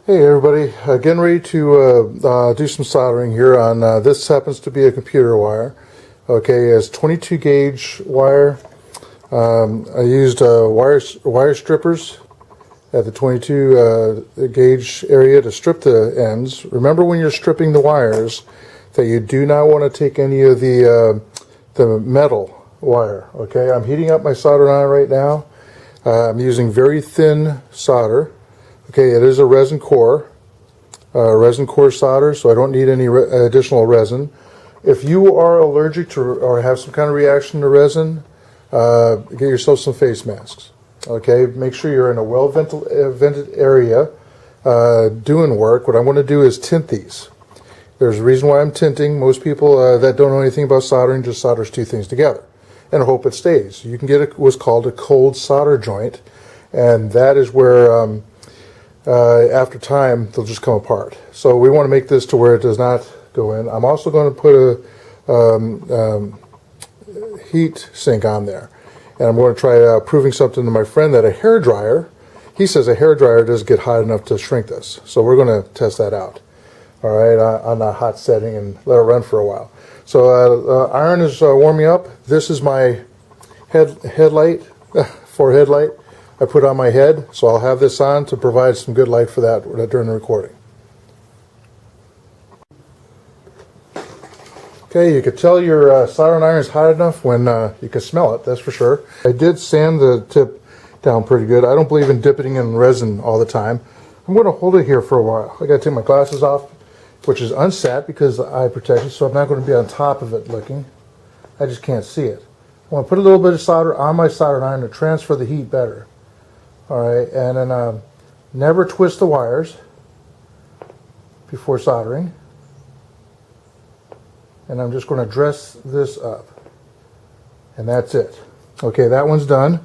Hey everybody, getting ready to do some soldering here on, this happens to be a computer wire. Okay, it's 22 gauge wire. I used wire strippers at the 22 gauge area to strip the ends. Remember when you're stripping the wires that you do not want to take any of the metal wire. Okay, I'm heating up my solder iron right now. I'm using very thin solder. Okay, it is a resin core solder, so I don't need any additional resin. If you are allergic to or have some kind of reaction to resin, get yourself some face masks. Okay, make sure you're in a well vented area doing work. What I want to do is tint these. There's a reason why I'm tinting. Most people that don't know anything about soldering just solders two things together and hope it stays. You can get what's called a cold solder joint, and that is where after time they'll just come apart. So we want to make this to where it does not go in. I'm also going to put a heat sink on there, and I'm going to try proving something to my friend that a hair dryer, he says a hair dryer doesn't get hot enough to shrink this. So we're going to test that out, all right, on a hot setting and let it run for a while. So iron is warming up. This is my headlight forehead light I put on my head, so I'll have this on to provide some good light for that during the recording. Okay, you can tell your soldering iron is hot enough when you can smell it, that's for sure. I did sand the tip down pretty good. I don't believe in dipping in resin all the time. I'm going to hold it here for a while. I got to take my glasses off, which is unsat because of the eye protection, so I'm not going to be on top of it looking. I just can't see it. I want to put a little bit of solder on my soldering iron to transfer the heat better. All right, and then never twist the wires before soldering. And I'm just going to dress this up. And that's it. Okay, that one's done.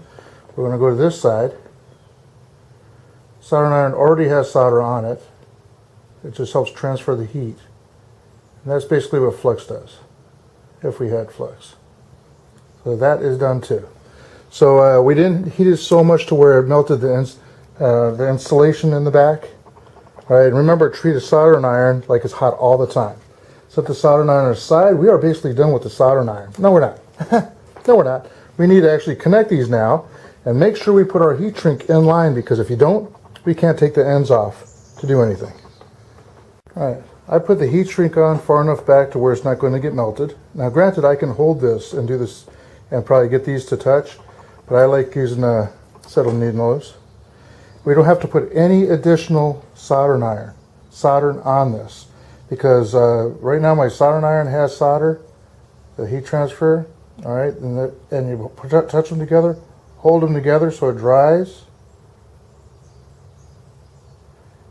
We're going to go to this side. Soldering iron already has solder on it. It just helps transfer the heat. And that's basically what flux does, if we had flux. So that is done too. So we didn't heat it so much to where it melted the insulation in the back. All right, and remember, treat a soldering iron like it's hot all the time. Set the soldering iron aside. We are basically done with the soldering iron. No, we're not. No, we're not. We need to actually connect these now and make sure we put our heat shrink in line, because if you don't, we can't take the ends off to do anything. All right, I put the heat shrink on far enough back to where it's not going to get melted. Now, granted, I can hold this and do this and probably get these to touch, but I like using a set of needle. We don't have to put any additional soldering on this, because right now my soldering iron has solder, the heat transfer. All right, and you touch them together, hold them together so it dries.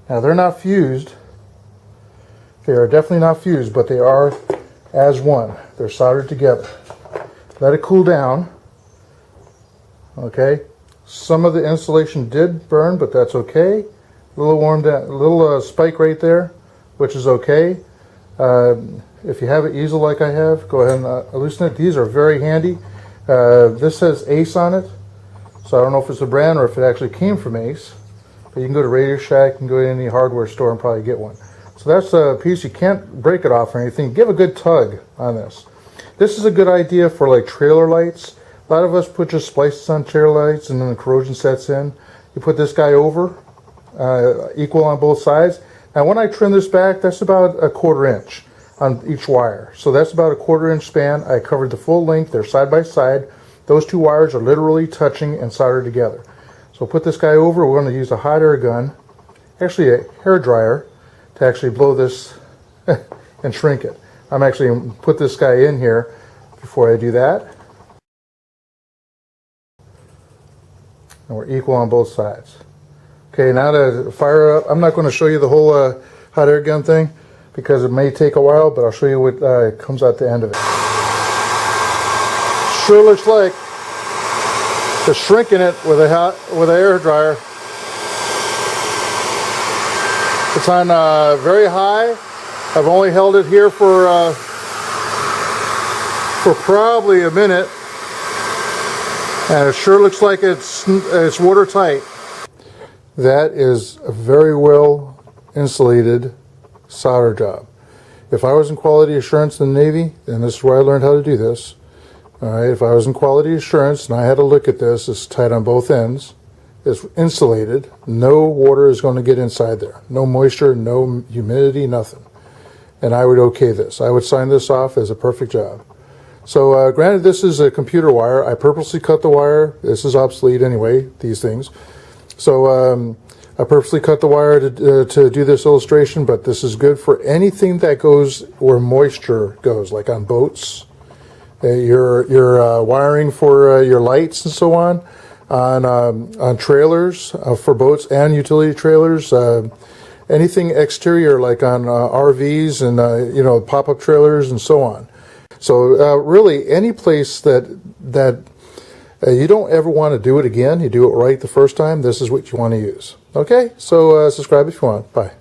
Now they're not fused. They are definitely not fused, but they are as one. They're soldered together. Let it cool down. Okay, some of the insulation did burn, but that's okay. A little warm down, a little spike right there, which is okay. If you have an easel like I have, go ahead and loosen it. These are very handy. This says Ace on it, so I don't know if it's a brand or if it actually came from Ace. But you can go to Radio Shack, you can go to any hardware store and probably get one. So that's a piece, you can't break it off or anything. Give a good tug on this. This is a good idea for like trailer lights. A lot of us put just splices on trailer lights and then the corrosion sets in. You put this guy over, equal on both sides. Now when I trim this back, that's about a 1/4 inch on each wire. So that's about a 1/4 inch span. I covered the full length, they're side by side. Those two wires are literally touching and soldered together. So put this guy over, we're going to use a hot air gun, actually a hair dryer, to actually blow this and shrink it. I'm actually going to put this guy in here before I do that. And we're equal on both sides. Okay, now to fire up, I'm not going to show you the whole hot air gun thing because it may take a while, but I'll show you what comes out the end of it. Sure looks like they're shrinking it with an air dryer. It's on very high. I've only held it here for probably a minute, and it sure looks like it's watertight. That is very well insulated solder job. If I was in quality assurance in the Navy, and this is where I learned how to do this, all right, if I was in quality assurance and I had to look at this, it's tight on both ends, it's insulated, no water is going to get inside there, no moisture, no humidity, nothing. And I would okay this. I would sign this off as a perfect job. So granted, this is a computer wire. I purposely cut the wire. This is obsolete anyway, these things. So I purposely cut the wire to do this illustration, but this is good for anything that goes where moisture goes, like on boats, your wiring for your lights and so on trailers for boats and utility trailers, anything exterior like on RVs and pop-up trailers and so on. So really, any place that you don't ever want to do it again, you do it right the first time, this is what you want to use. Okay, so subscribe if you want. Bye.